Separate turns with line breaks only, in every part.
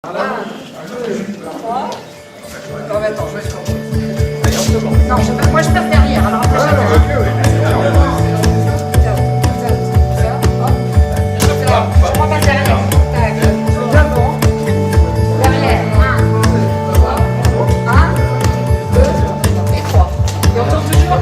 1, 2, 3. Non, mais attends, je vais faire. Non, moi je passe derrière. Alors après, je prends pas derrière. Devant. Derrière. 1, 2, 3. 1, 2 et 3. Et on tourne toujours.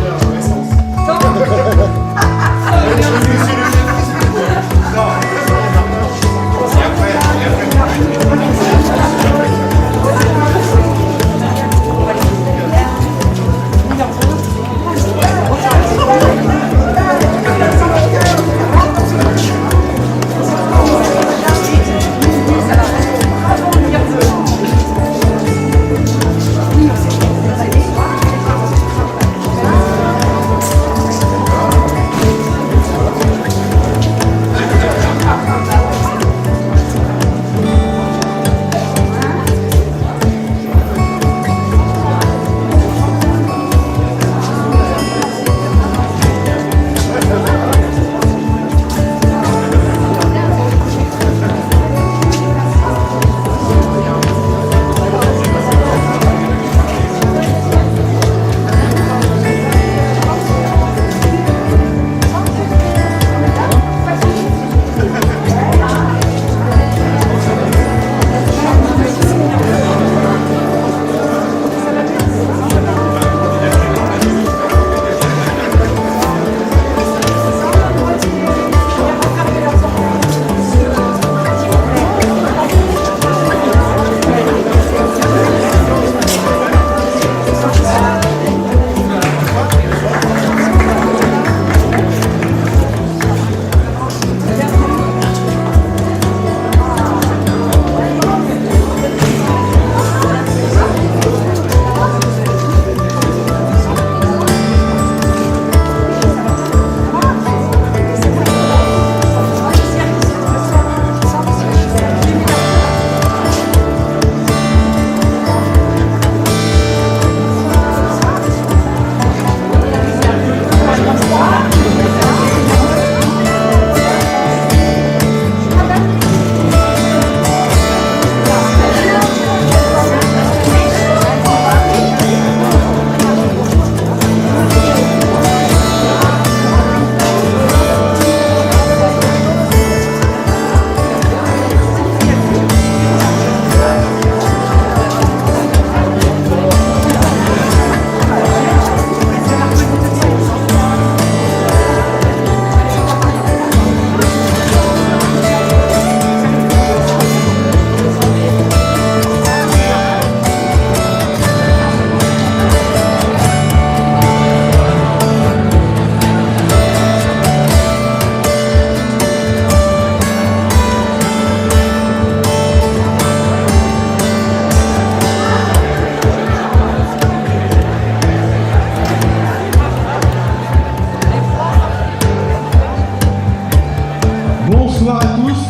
Bonsoir à tous,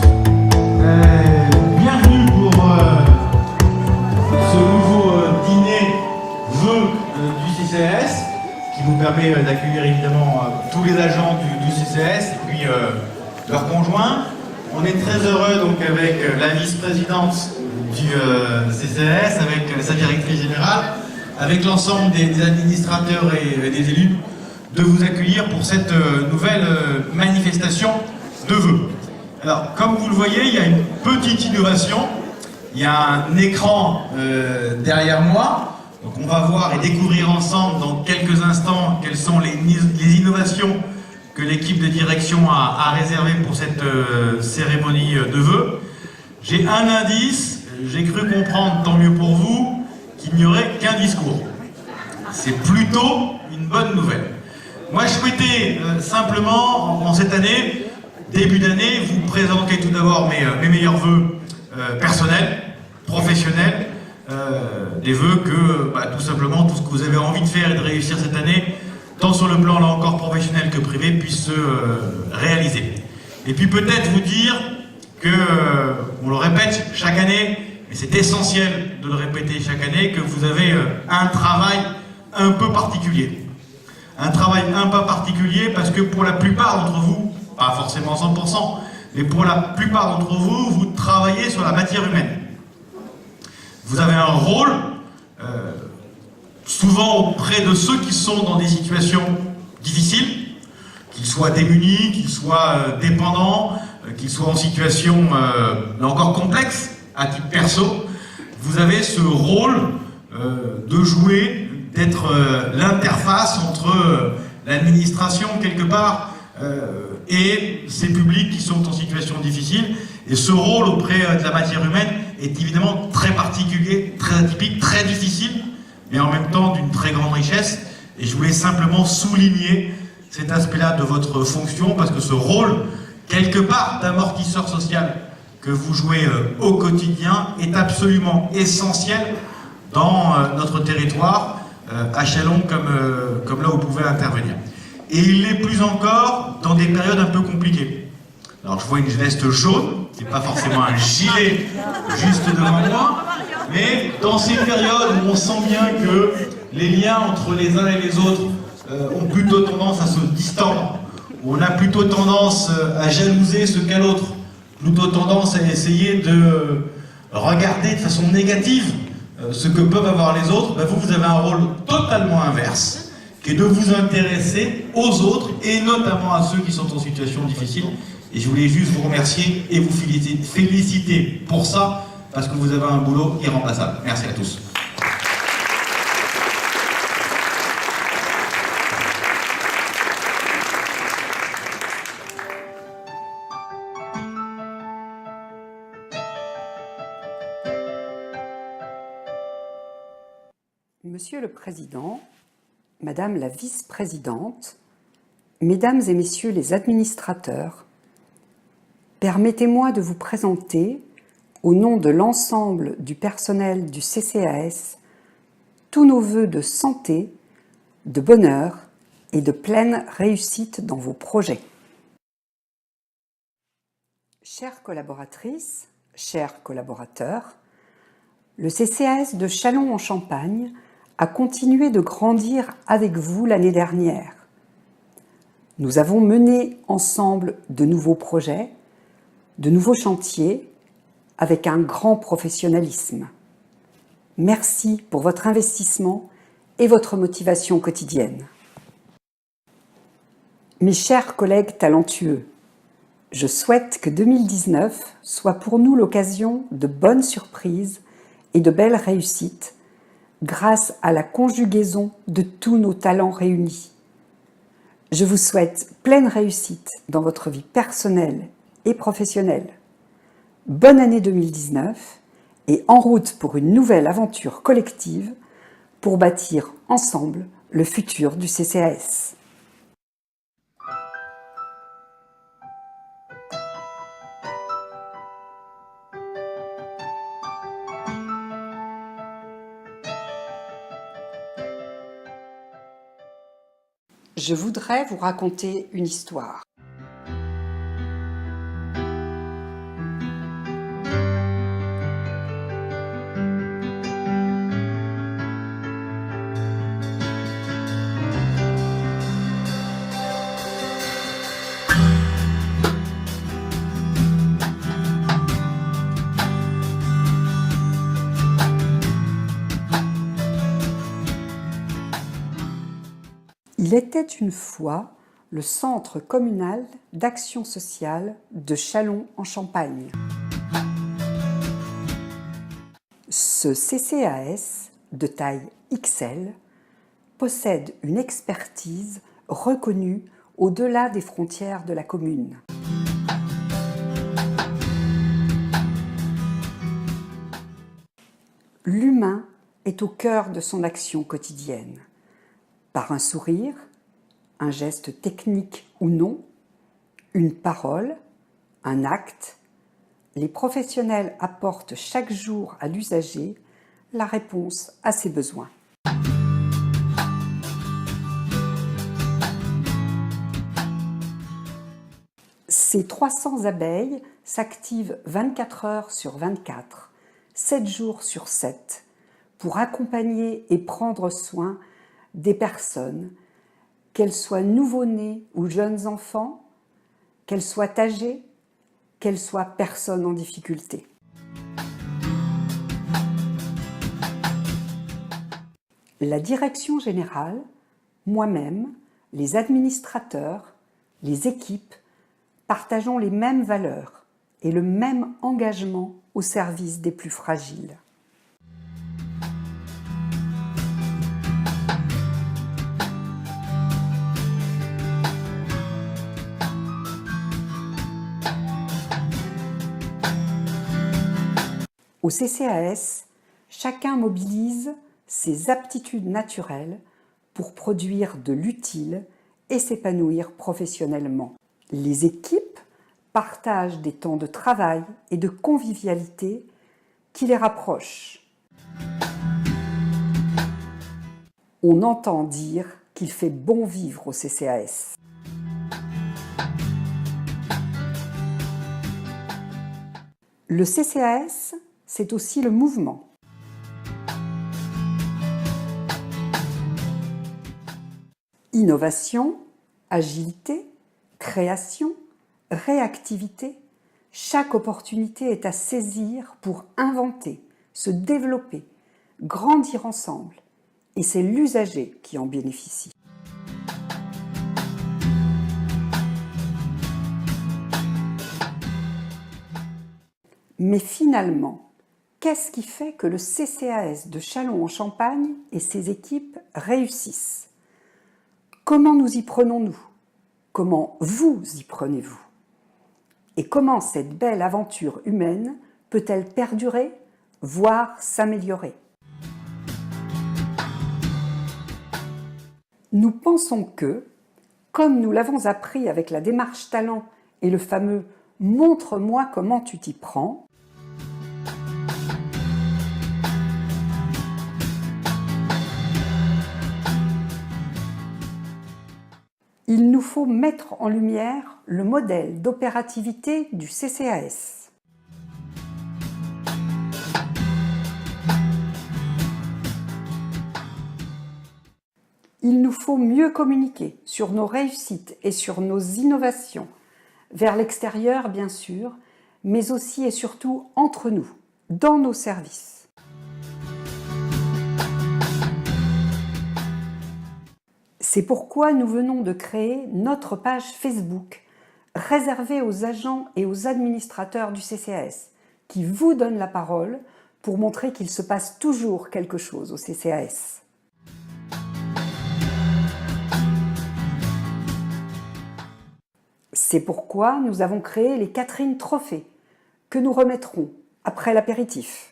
bienvenue pour ce nouveau dîner vœux du CCAS qui vous permet d'accueillir évidemment tous les agents du CCAS et puis leurs conjoints. On est très heureux donc avec la vice-présidente du CCAS, avec sa directrice générale, avec l'ensemble des administrateurs et des élus de vous accueillir pour cette nouvelle manifestation de vœux. Alors, comme vous le voyez, il y a une petite innovation. Il y a un écran derrière moi. Donc, on va voir et découvrir ensemble dans quelques instants quelles sont les innovations que l'équipe de direction a réservées pour cette cérémonie de vœux. J'ai un indice, j'ai cru comprendre, tant mieux pour vous, qu'il n'y aurait qu'un discours. C'est plutôt une bonne nouvelle. Moi, je souhaitais simplement, en cette année, début d'année, vous présenter tout d'abord mes meilleurs vœux personnels, professionnels, des vœux que, tout simplement, tout ce que vous avez envie de faire et de réussir cette année, tant sur le plan, là encore, professionnel que privé, puisse se réaliser. Et puis peut-être vous dire que, on le répète chaque année, et c'est essentiel de le répéter chaque année, que vous avez un travail un peu particulier. Un travail un peu particulier parce que pour la plupart d'entre vous, pas forcément 100%, mais pour la plupart d'entre vous, vous travaillez sur la matière humaine. Vous avez un rôle, souvent auprès de ceux qui sont dans des situations difficiles, qu'ils soient démunis, qu'ils soient dépendants, qu'ils soient en situation encore complexe, à titre perso. Vous avez ce rôle de jouer, d'être l'interface entre l'administration, quelque part, et ces publics qui sont en situation difficile. Et ce rôle auprès de la matière humaine est évidemment très particulier, très atypique, très difficile, mais en même temps d'une très grande richesse. Et je voulais simplement souligner cet aspect-là de votre fonction, parce que ce rôle, quelque part, d'amortisseur social que vous jouez au quotidien est absolument essentiel dans notre territoire, à Châlons comme là où vous pouvez intervenir. Et il l'est plus encore dans des périodes un peu compliquées. Alors je vois une veste jaune, c'est pas forcément un gilet juste devant moi, mais dans ces périodes où on sent bien que les liens entre les uns et les autres ont plutôt tendance à se distendre, où on a plutôt tendance à jalouser ce qu'à l'autre, plutôt tendance à essayer de regarder de façon négative ce que peuvent avoir les autres, ben vous avez un rôle totalement inverse, qui est de vous intéresser aux autres, et notamment à ceux qui sont en situation difficile. Et je voulais juste vous remercier et vous féliciter pour ça, parce que vous avez un boulot irremplaçable. Merci à tous.
Monsieur le Président, Madame la Vice-Présidente, Mesdames et Messieurs les administrateurs, permettez-moi de vous présenter, au nom de l'ensemble du personnel du CCAS, tous nos vœux de santé, de bonheur et de pleine réussite dans vos projets. Chères collaboratrices, chers collaborateurs, le CCAS de Châlons-en-Champagne a continué de grandir avec vous l'année dernière. Nous avons mené ensemble de nouveaux projets, de nouveaux chantiers, avec un grand professionnalisme. Merci pour votre investissement et votre motivation quotidienne. Mes chers collègues talentueux, je souhaite que 2019 soit pour nous l'occasion de bonnes surprises et de belles réussites grâce à la conjugaison de tous nos talents réunis. Je vous souhaite pleine réussite dans votre vie personnelle et professionnelle. Bonne année 2019 et en route pour une nouvelle aventure collective pour bâtir ensemble le futur du CCAS. Je voudrais vous raconter une histoire. Il était une fois le centre communal d'action sociale de Châlons-en-Champagne. Ce CCAS de taille XL possède une expertise reconnue au-delà des frontières de la commune. L'humain est au cœur de son action quotidienne. Par un sourire, un geste technique ou non, une parole, un acte, les professionnels apportent chaque jour à l'usager la réponse à ses besoins. Ces 300 abeilles s'activent 24 heures sur 24, 7 jours sur 7, pour accompagner et prendre soin des personnes, qu'elles soient nouveau-nés ou jeunes enfants, qu'elles soient âgées, qu'elles soient personnes en difficulté. La direction générale, moi-même, les administrateurs, les équipes, partageons les mêmes valeurs et le même engagement au service des plus fragiles. Au CCAS, chacun mobilise ses aptitudes naturelles pour produire de l'utile et s'épanouir professionnellement. Les équipes partagent des temps de travail et de convivialité qui les rapprochent. On entend dire qu'il fait bon vivre au CCAS. Le CCAS, c'est aussi le mouvement. Innovation, agilité, création, réactivité, chaque opportunité est à saisir pour inventer, se développer, grandir ensemble, et c'est l'usager qui en bénéficie. Mais finalement, qu'est-ce qui fait que le CCAS de Châlons-en-Champagne et ses équipes réussissent? Comment nous y prenons-nous? Comment vous y prenez-vous? Et comment cette belle aventure humaine peut-elle perdurer, voire s'améliorer? Nous pensons que, comme nous l'avons appris avec la démarche talent et le fameux « montre-moi comment tu t'y prends », il nous faut mettre en lumière le modèle d'opérativité du CCAS. Il nous faut mieux communiquer sur nos réussites et sur nos innovations, vers l'extérieur bien sûr, mais aussi et surtout entre nous, dans nos services. C'est pourquoi nous venons de créer notre page Facebook, réservée aux agents et aux administrateurs du CCAS, qui vous donne la parole pour montrer qu'il se passe toujours quelque chose au CCAS. C'est pourquoi nous avons créé les Catherine Trophées, que nous remettrons après l'apéritif.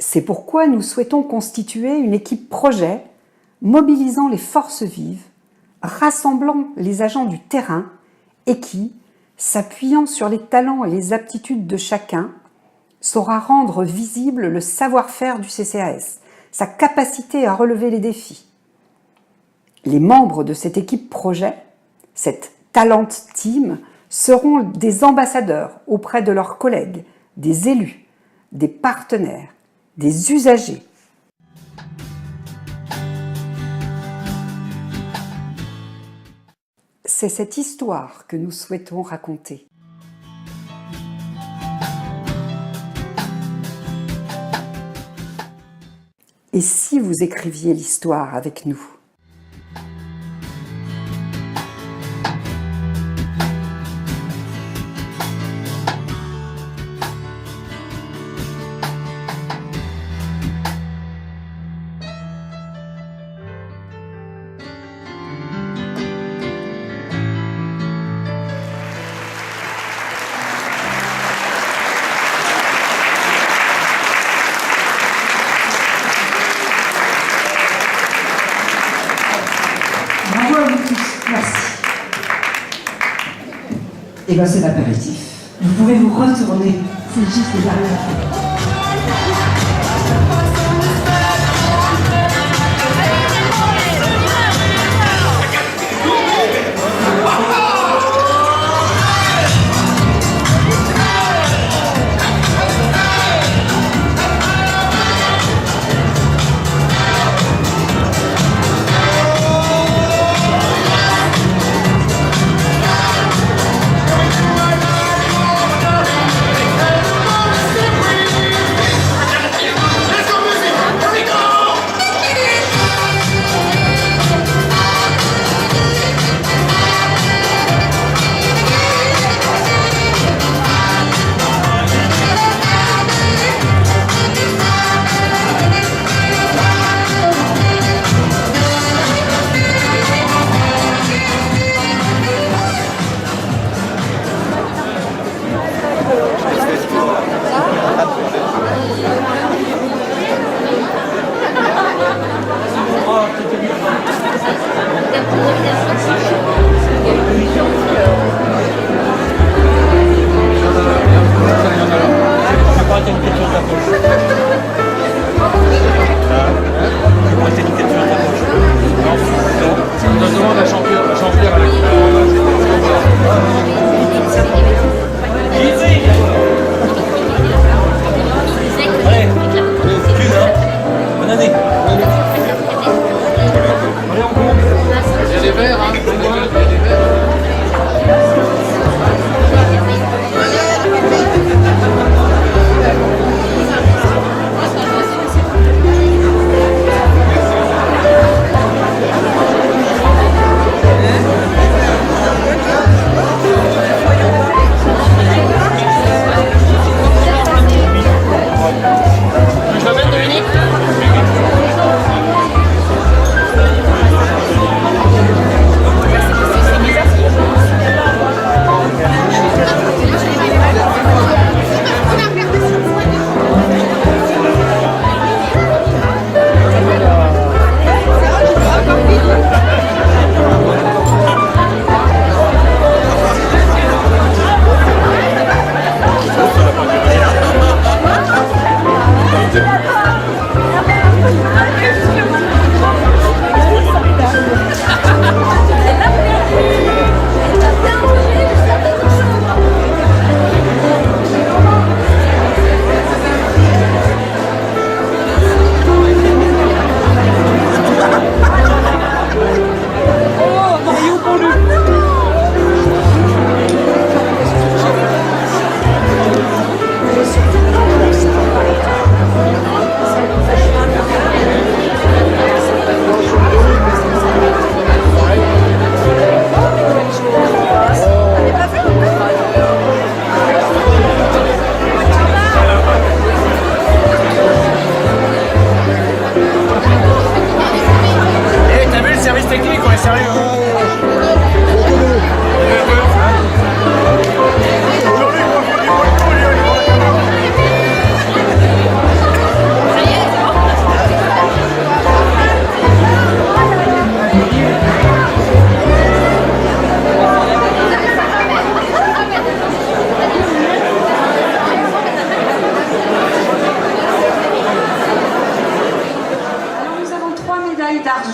C'est pourquoi nous souhaitons constituer une équipe projet, mobilisant les forces vives, rassemblant les agents du terrain et qui, s'appuyant sur les talents et les aptitudes de chacun, saura rendre visible le savoir-faire du CCAS, sa capacité à relever les défis. Les membres de cette équipe projet, cette Talent Team, seront des ambassadeurs auprès de leurs collègues, des élus, des partenaires, des usagers. C'est cette histoire que nous souhaitons raconter. Et si vous écriviez l'histoire avec nous ?
Bravo à vous tous, merci. Et bien c'est l'apéritif. Vous pouvez vous retourner, c'est juste les dernières.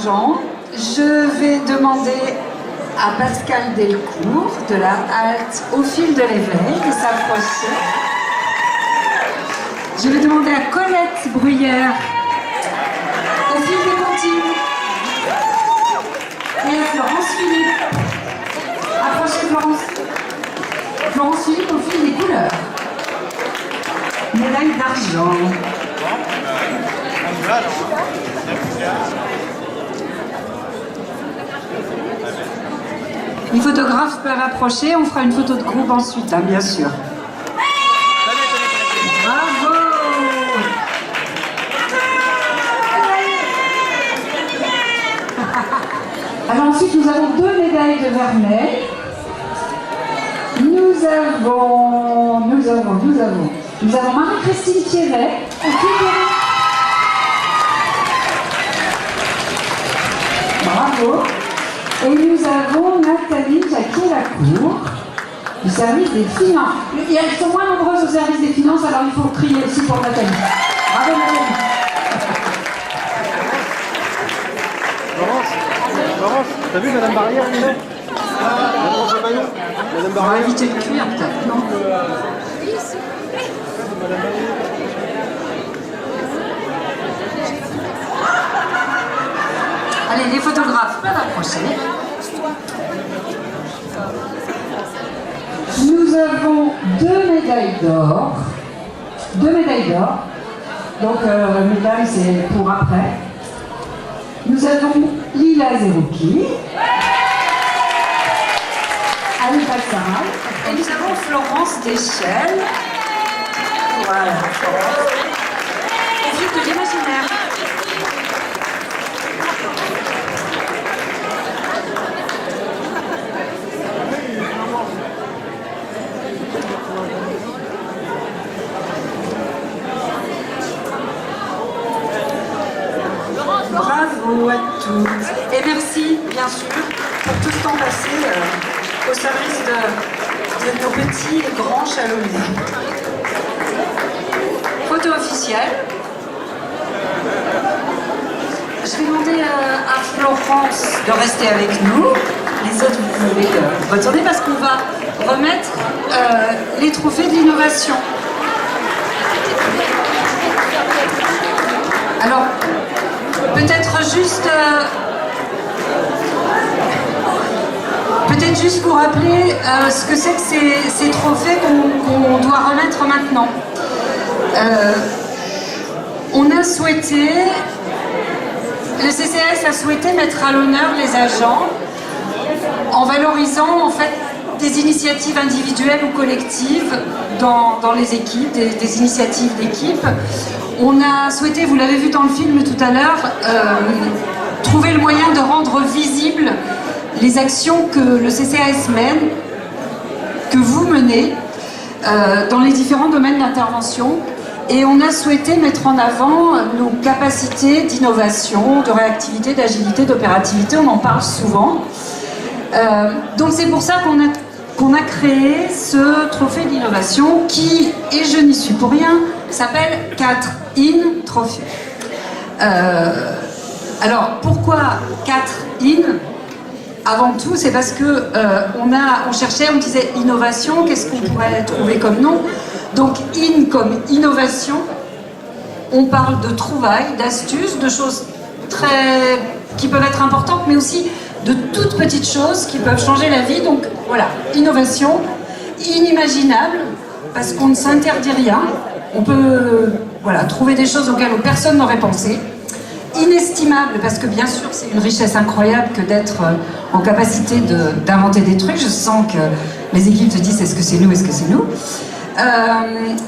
d'argent, je vais demander à Pascal Delcourt de la halte Au Fil de l'Éveil de s'approcher. Je vais demander à Colette Bruyère Au Fil des Comptines et à Florence Philippe. Approchez Florence. Florence Philippe Au Fil des Couleurs. Médaille d'argent. Les photographes peuvent approcher, on fera une photo de groupe ensuite, hein, bien sûr. Bravo! Alors ensuite, nous avons 2 médailles de Vermeil. Nous avons Marie-Christine Thierret, au Fil des Roues. Bravo. Et nous avons Nathalie Jacquier-Lacour, du service des finances. Et elles sont moins nombreuses au service des finances, alors il faut crier aussi pour Nathalie. Bravo Nathalie.
Laurence, t'as vu Madame Barrière Madame
On va
Barrière
éviter le cuir peut-être, non? Allez, les photographes peuvent approcher. Nous avons 2 médailles d'or. 2 médailles d'or. Donc, médaille, c'est pour après. Nous avons Lila Zerouki. Annie Passaral. Et nous avons Florence Deschelles. Voilà, Florence. Au fil de l'imaginaire. Bravo à tous. Et merci, bien sûr, pour tout ce temps passé au service de nos petits et grands chalonnés. Photo officielle. Je vais demander à Florence de rester avec nous. Les autres, vous pouvez retourner parce qu'on va remettre les trophées de l'innovation. Alors, peut-être juste vous rappeler ce que c'est que ces trophées qu'on doit remettre maintenant. On a souhaité, le CCAS a souhaité mettre à l'honneur les agents en valorisant en fait des initiatives individuelles ou collectives dans les équipes, des initiatives d'équipe. On a souhaité, vous l'avez vu dans le film tout à l'heure, trouver le moyen de rendre visibles les actions que le CCAS mène, que vous menez dans les différents domaines d'intervention. Et on a souhaité mettre en avant nos capacités d'innovation, de réactivité, d'agilité, d'opérativité, on en parle souvent. Donc c'est pour ça qu'on a créé ce trophée d'innovation qui, et je n'y suis pour rien, s'appelle 4 IN Trophy. Alors pourquoi 4 IN? Avant tout, c'est parce que on cherchait, on disait innovation, qu'est-ce qu'on pourrait trouver comme nom? Donc IN comme innovation, on parle de trouvailles, d'astuces, de choses qui peuvent être importantes, mais aussi de toutes petites choses qui peuvent changer la vie. Donc voilà, innovation, inimaginable, parce qu'on ne s'interdit rien. On peut trouver des choses auxquelles personne n'aurait pensé. Inestimable, parce que bien sûr c'est une richesse incroyable que d'être en capacité d'inventer des trucs. Je sens que les équipes se disent est-ce que c'est nous, est-ce que c'est nous.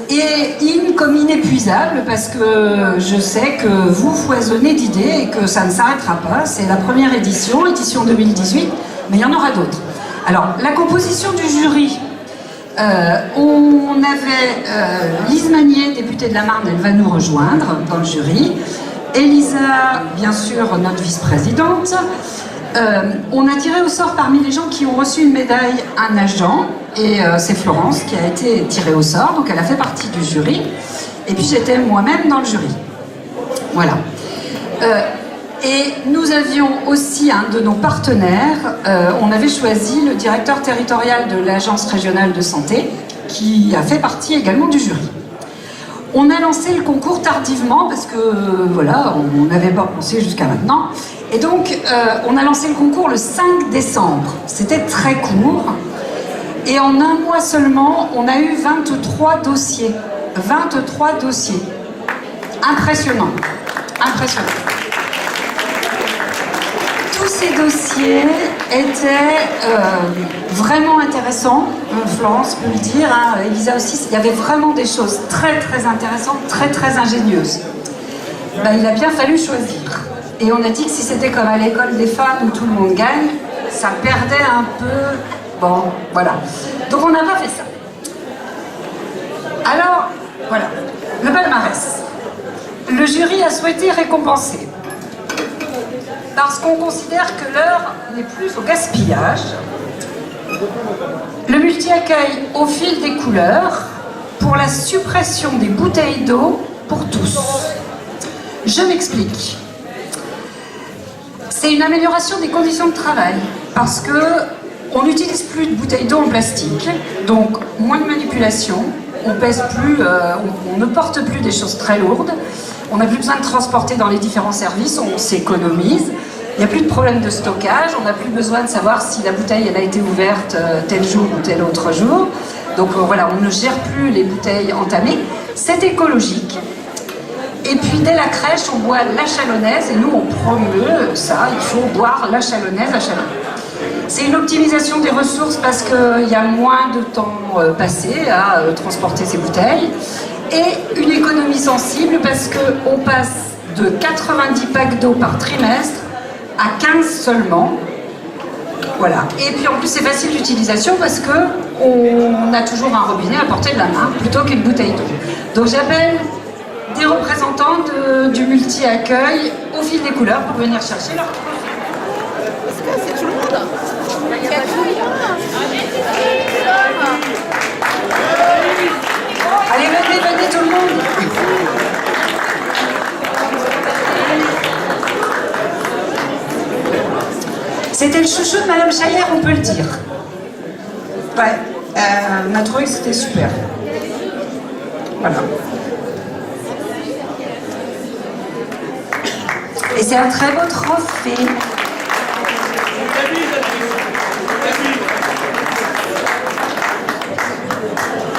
Et in comme inépuisable, parce que je sais que vous foisonnez d'idées et que ça ne s'arrêtera pas. C'est la première édition 2018, mais il y en aura d'autres. Alors la composition du jury, on avait Lise Magnier, députée de la Marne, elle va nous rejoindre dans le jury. Elisa, bien sûr, notre vice-présidente. On a tiré au sort parmi les gens qui ont reçu une médaille un agent, et c'est Florence qui a été tirée au sort, donc elle a fait partie du jury. Et puis j'étais moi-même dans le jury. Voilà. Et nous avions aussi un de nos partenaires, on avait choisi le directeur territorial de l'Agence régionale de santé, qui a fait partie également du jury. On a lancé le concours tardivement parce que voilà, on n'avait pas pensé jusqu'à maintenant. Et donc, on a lancé le concours le 5 décembre. C'était très court. Et en un mois seulement, on a eu 23 dossiers. 23 dossiers. Impressionnant. Impressionnant. Tous ces dossiers étaient vraiment intéressants. Florence peut le dire, hein, Elisa aussi. Il y avait vraiment des choses très très intéressantes, très très ingénieuses. Ben, il a bien fallu choisir. Et on a dit que si c'était comme à l'école des femmes où tout le monde gagne, ça perdait un peu. Bon, voilà. Donc on n'a pas fait ça. Alors, voilà. Le palmarès. Le jury a souhaité récompenser. Parce qu'on considère que l'heure n'est plus au gaspillage. Le multi-accueil au fil des couleurs pour la suppression des bouteilles d'eau pour tous. Je m'explique. C'est une amélioration des conditions de travail parce que on n'utilise plus de bouteilles d'eau en plastique, donc moins de manipulation, on pèse plus, on ne porte plus des choses très lourdes, on n'a plus besoin de transporter dans les différents services, on s'économise. Il n'y a plus de problème de stockage, on n'a plus besoin de savoir si la bouteille elle a été ouverte tel jour ou tel autre jour. Donc voilà, on ne gère plus les bouteilles entamées. C'est écologique. Et puis dès la crèche, on boit la chalonnaise et nous on promeut ça, il faut boire la chalonnaise à Chalon. C'est une optimisation des ressources parce qu'il y a moins de temps passé à transporter ces bouteilles et une économie sensible parce qu'on passe de 90 packs d'eau par trimestre à 15 seulement. Voilà. Et puis en plus c'est facile d'utilisation parce qu'on a toujours un robinet à portée de la main plutôt qu'une bouteille d'eau. Donc j'appelle des représentants du multi-accueil au fil des couleurs pour venir chercher leur trophée.
Est-ce que c'est tout le monde?
Allez, venez tout le monde. C'était le chouchou de Madame Chaillère, on peut le dire. Ouais, on a trouvé que c'était super. Voilà. Et c'est un très beau trophée.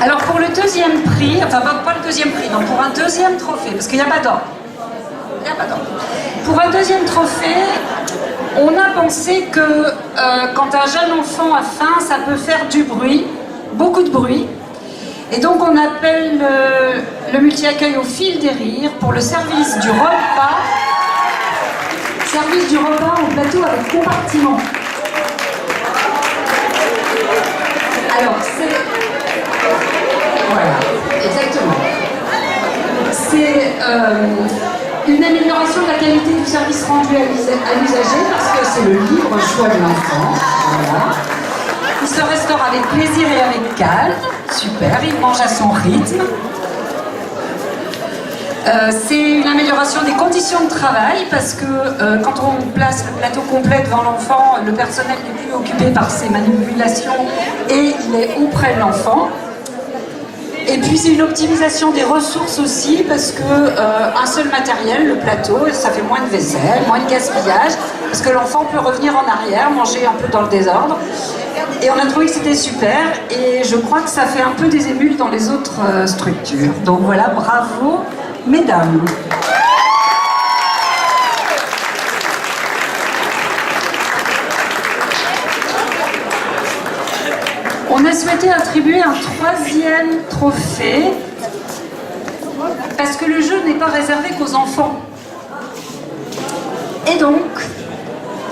Alors pour le deuxième prix, enfin pas le deuxième prix, non, pour un deuxième trophée, parce qu'il n'y a pas d'or. Il n'y a pas d'or. Pour un deuxième trophée, on a pensé que quand un jeune enfant a faim, ça peut faire du bruit, beaucoup de bruit. Et donc on appelle le multi-accueil au fil des rires pour le service du repas. Service du repas au plateau avec compartiment. Alors c'est... Voilà, exactement. C'est une amélioration de la qualité du service rendu à l'usager parce que c'est le libre choix de l'enfant. Voilà. Il se restaure avec plaisir et avec calme. Super, il mange à son rythme. C'est une amélioration des conditions de travail parce que quand on place le plateau complet devant l'enfant, le personnel n'est plus occupé par ses manipulations et il est auprès de l'enfant. Et puis c'est une optimisation des ressources aussi parce que un seul matériel, le plateau, ça fait moins de vaisselle, moins de gaspillage parce que l'enfant peut revenir en arrière, manger un peu dans le désordre. Et on a trouvé que c'était super et je crois que ça fait un peu des émules dans les autres structures. Donc voilà, bravo mesdames. On a souhaité attribuer un troisième trophée parce que le jeu n'est pas réservé qu'aux enfants. Et donc,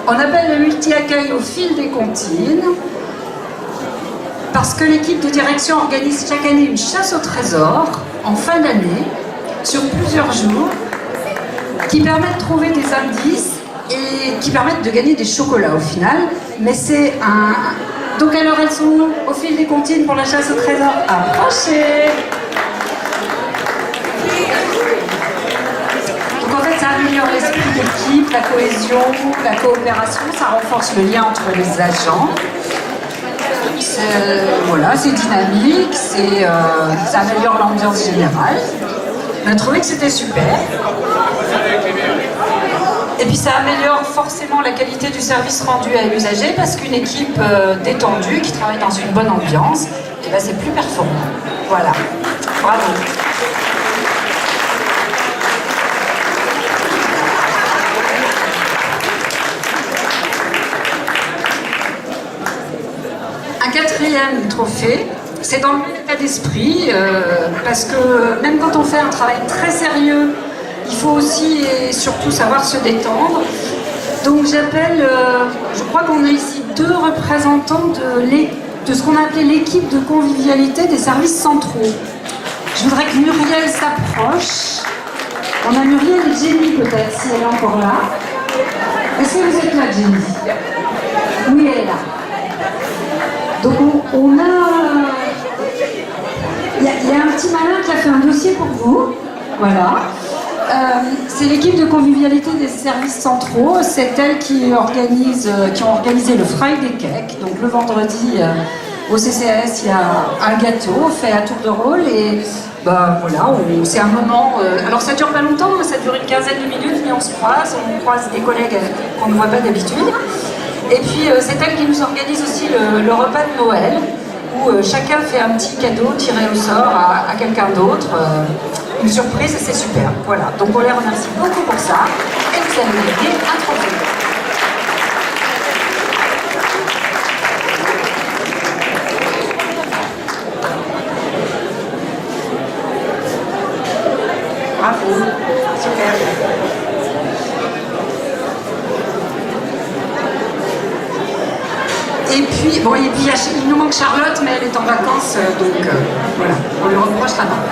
on appelle le multi-accueil au fil des comptines parce que l'équipe de direction organise chaque année une chasse au trésor en fin d'année sur plusieurs jours qui permet de trouver des indices et qui permettent de gagner des chocolats au final. Mais c'est un... Donc alors elles sont au fil des comptines pour la chasse au trésor. Approchez. Donc en fait fait, ça améliore l'esprit d'équipe, la cohésion, la coopération, ça renforce le lien entre les agents. Voilà, c'est dynamique, ça améliore l'ambiance générale. On a trouvé que c'était super. Et puis ça améliore forcément la qualité du service rendu à l'usager parce qu'une équipe détendue qui travaille dans une bonne ambiance, eh ben, c'est plus performant. Voilà. Bravo. Un quatrième trophée, c'est dans le même état d'esprit, parce que même quand on fait un travail très sérieux, il faut aussi et surtout savoir se détendre. Donc j'appelle, je crois qu'on a ici 2 représentants de ce qu'on a appelé l'équipe de convivialité des services centraux. Je voudrais que Muriel s'approche. On a Muriel et Jenny peut-être, si elle est encore là. Est-ce que vous êtes là, Jenny? Oui, elle est là. Donc on a... Il y a un petit malin qui a fait un dossier pour vous. Voilà. C'est l'équipe de convivialité des services centraux. C'est elles qui ont organisé le Friday Cake. Donc le vendredi, au CCAS, il y a un gâteau fait à tour de rôle. Et bah, voilà, c'est un moment... alors ça dure pas longtemps, ça dure une quinzaine de minutes, mais on croise des collègues qu'on ne voit pas d'habitude. Et puis c'est elle qui nous organise aussi le repas de Noël, où chacun fait un petit cadeau tiré au sort à quelqu'un d'autre. Une surprise, et c'est super. Voilà, donc on les remercie beaucoup pour ça. Et vous allez gagner un trophée. Bravo, super. Et puis, bon, il nous manque Charlotte, mais elle est en vacances, donc voilà, on lui reprochera pas.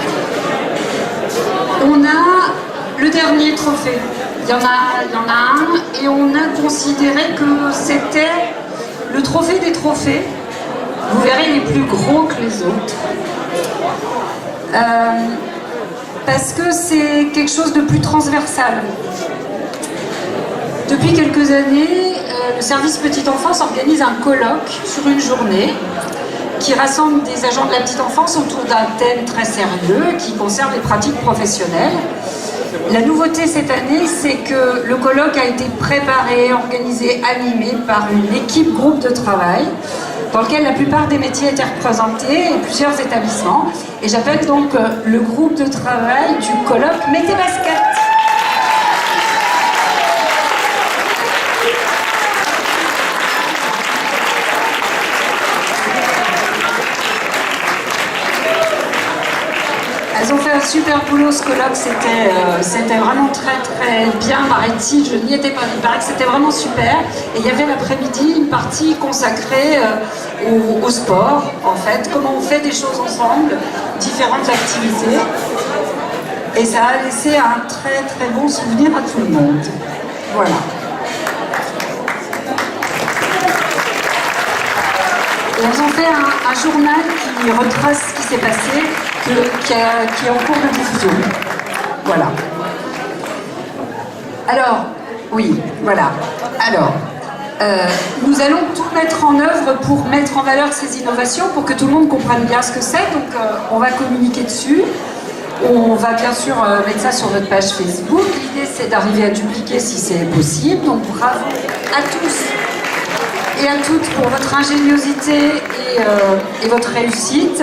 On a le dernier trophée. Il y en a un, et on a considéré que c'était le trophée des trophées. Vous verrez, il est plus gros que les autres. Parce que c'est quelque chose de plus transversal. Depuis quelques années, le service petite enfance organise un colloque sur une journée qui rassemble des agents de la petite enfance autour d'un thème très sérieux qui concerne les pratiques professionnelles. La nouveauté cette année, c'est que le colloque a été préparé, organisé, animé par une équipe groupe de travail dans lequel la plupart des métiers étaient représentés et plusieurs établissements. Et j'appelle donc le groupe de travail du colloque Mettez Basket. Elles ont fait un super boulot, ce colloque, c'était vraiment très très bien, paraît-il, je n'y étais pas, il paraît que c'était vraiment super. Et il y avait l'après-midi une partie consacrée au sport, en fait, comment on fait des choses ensemble, différentes activités. Et ça a laissé un très très bon souvenir à tout le monde. Voilà. Et elles ont fait un journal qui retrace ce qui s'est passé, qui est en cours de diffusion. Voilà. Alors, oui, voilà. Alors, nous allons tout mettre en œuvre pour mettre en valeur ces innovations, pour que tout le monde comprenne bien ce que c'est. Donc, on va communiquer dessus. On va bien sûr mettre ça sur notre page Facebook. L'idée, c'est d'arriver à dupliquer si c'est possible. Donc, bravo à tous et à toutes pour votre ingéniosité et votre réussite.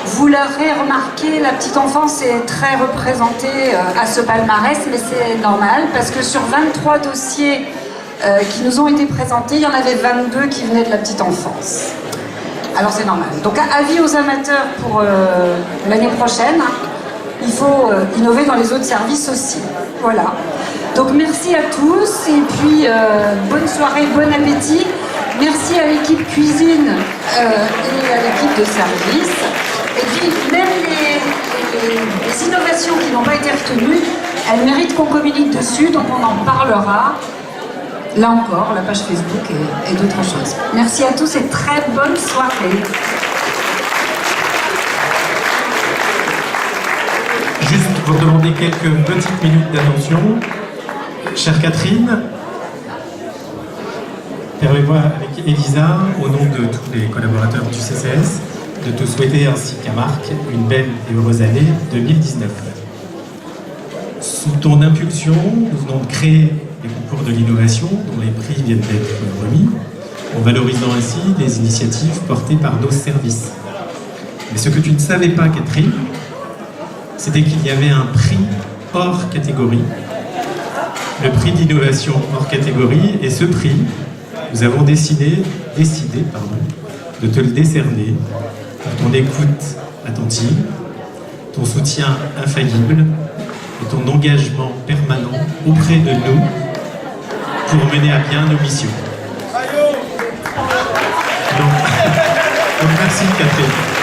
Vous l'aurez remarqué, la petite enfance est très représentée à ce palmarès, mais c'est normal parce que sur 23 dossiers qui nous ont été présentés, il y en avait 22 qui venaient de la petite enfance. Alors c'est normal. Donc avis aux amateurs pour l'année prochaine, il faut innover dans les autres services aussi. Voilà. Donc merci à tous et puis bonne soirée, bon appétit. Merci à l'équipe cuisine et à l'équipe de service. Et puis même les innovations qui n'ont pas été retenues, elles méritent qu'on communique dessus, donc on en parlera. Là encore, la page Facebook et d'autres choses. Merci à tous et très bonne soirée.
juste vous demander quelques petites minutes d'attention. Chère Catherine, permettez-moi avec Elisa, au nom de tous les collaborateurs du CCS, de te souhaiter ainsi qu'à Marc une belle et heureuse année 2019. Sous ton impulsion, nous venons de créer les concours de l'innovation dont les prix viennent d'être remis, en valorisant ainsi des initiatives portées par nos services. Mais ce que tu ne savais pas, Catherine, c'était qu'il y avait un prix hors catégorie, le prix d'innovation hors catégorie, et ce prix, nous avons décidé de te le décerner pour ton écoute attentive, ton soutien infaillible et ton engagement permanent auprès de nous pour mener à bien nos missions. Donc merci Catherine.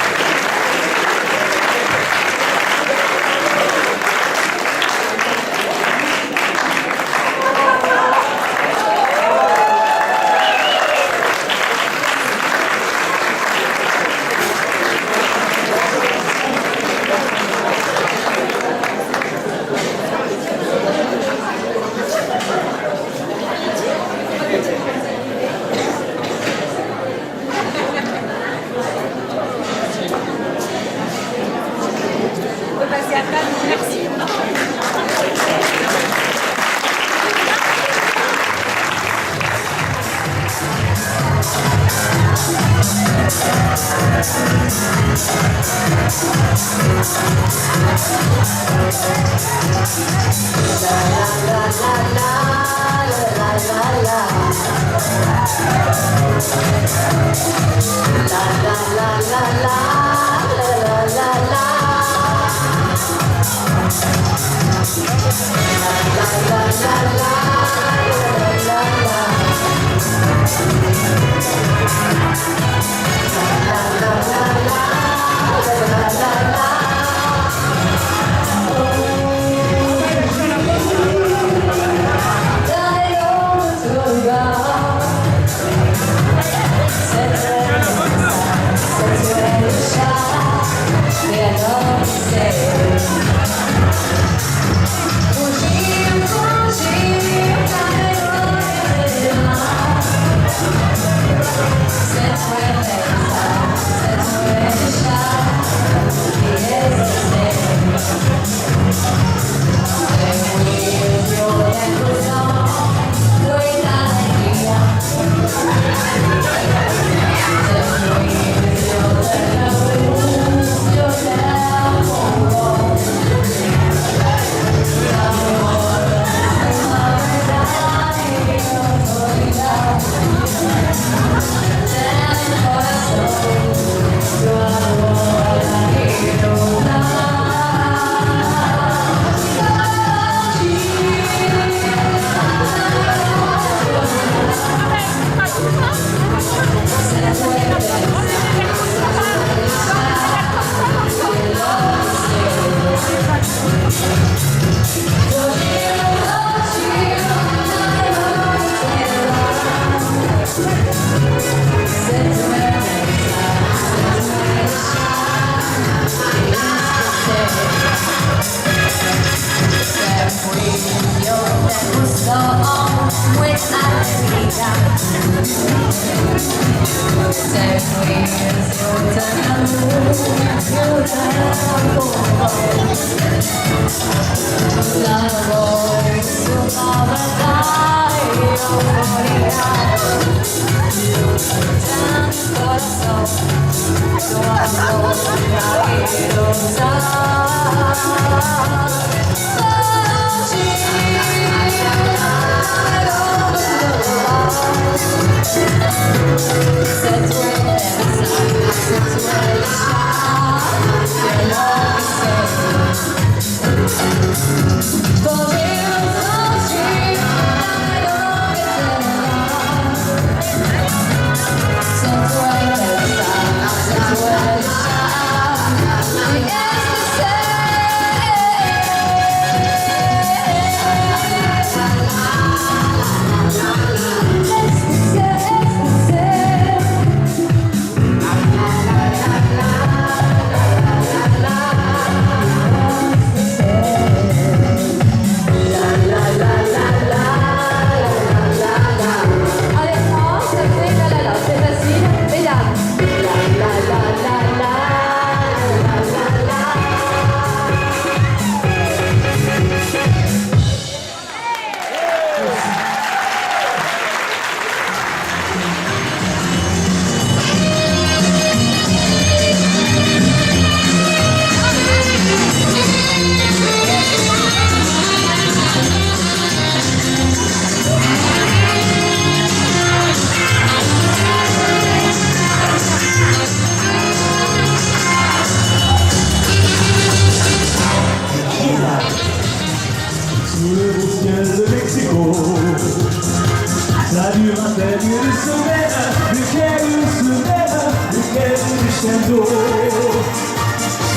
crescendo.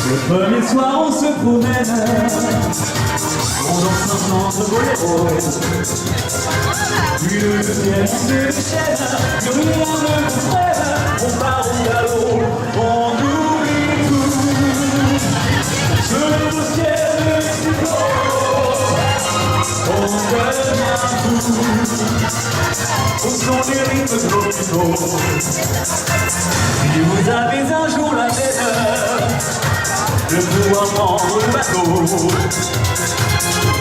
Le premier soir on se promène, on danse un chante boléro. Puis le deuxième on déchaîne, plus rien ne nous freine. On part au galop, on oublie tout. Je le ciel de Mexico, on devient fou. Au son des rythmes tropicaux. Si vous avez un jour la peine de pouvoir prendre le bateau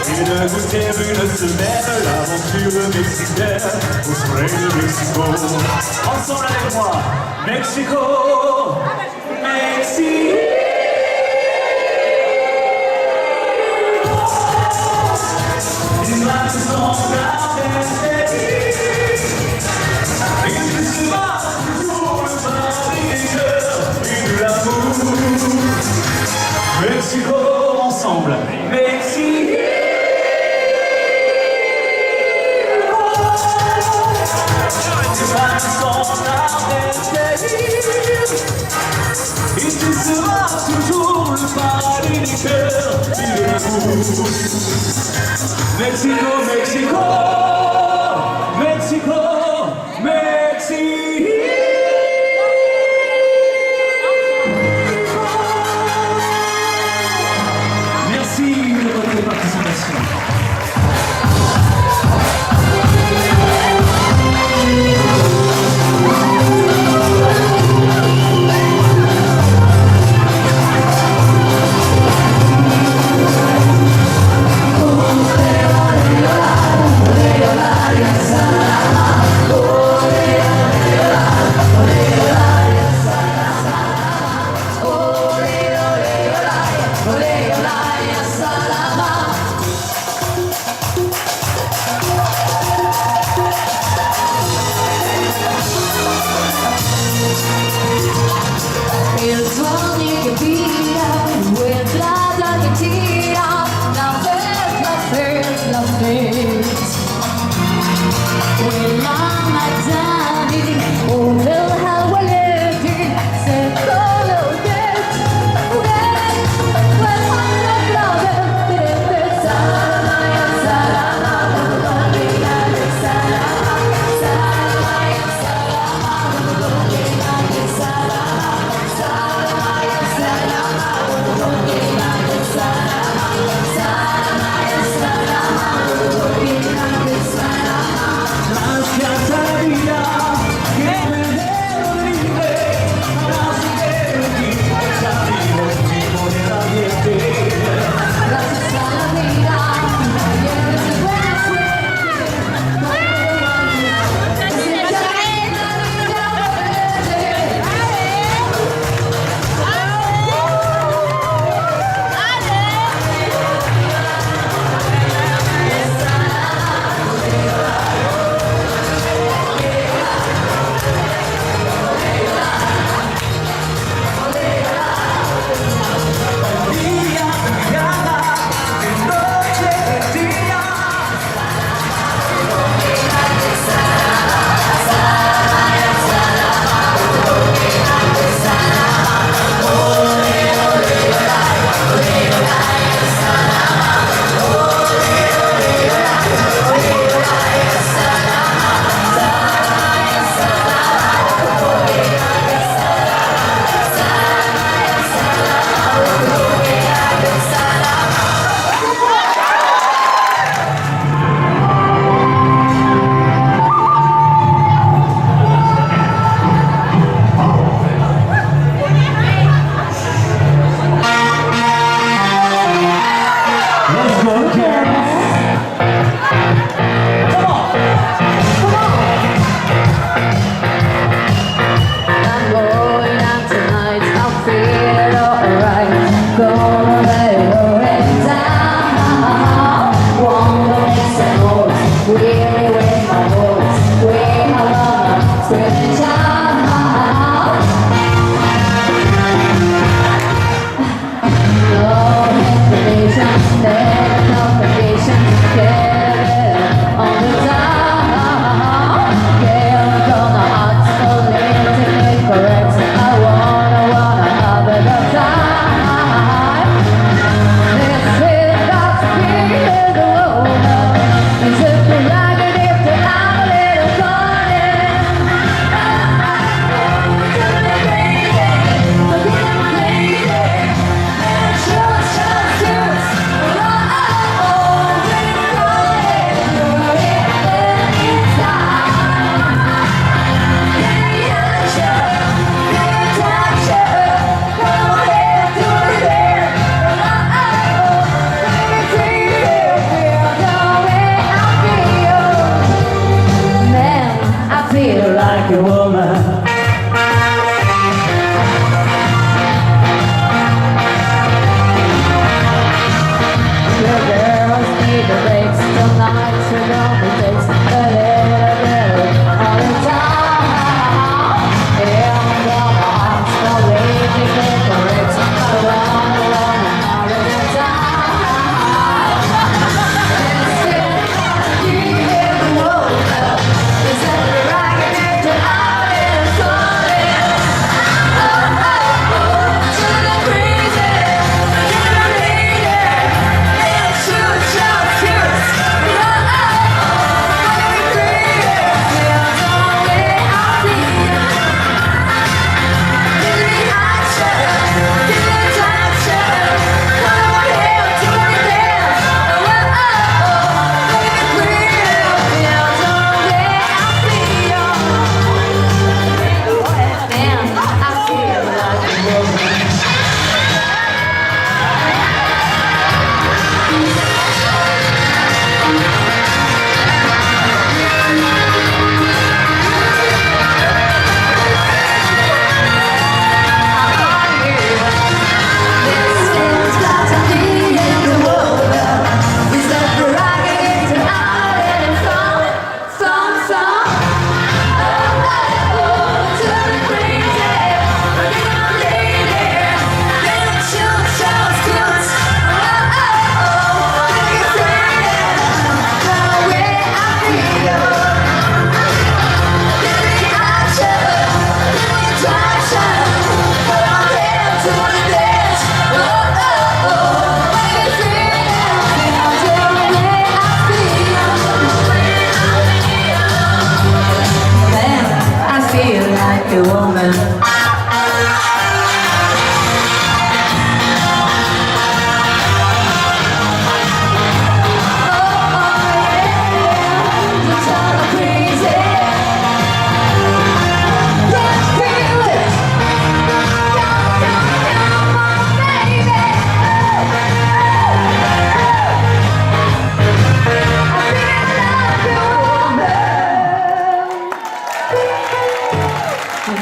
et de goûter une semaine l'aventure mexicaine au soleil de Mexico. Ensemble avec moi, Mexico, Mexico. Il m'a semblé Mexico, ensemble, Mexico. Tu vas sans arrêter. Et tu seras toujours le paradis du cœur et de l'amour. Mexico, Mexico, Mexico, Mexico. Merci de votre participation.
Viola,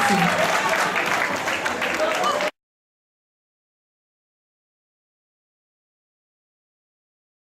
Merci.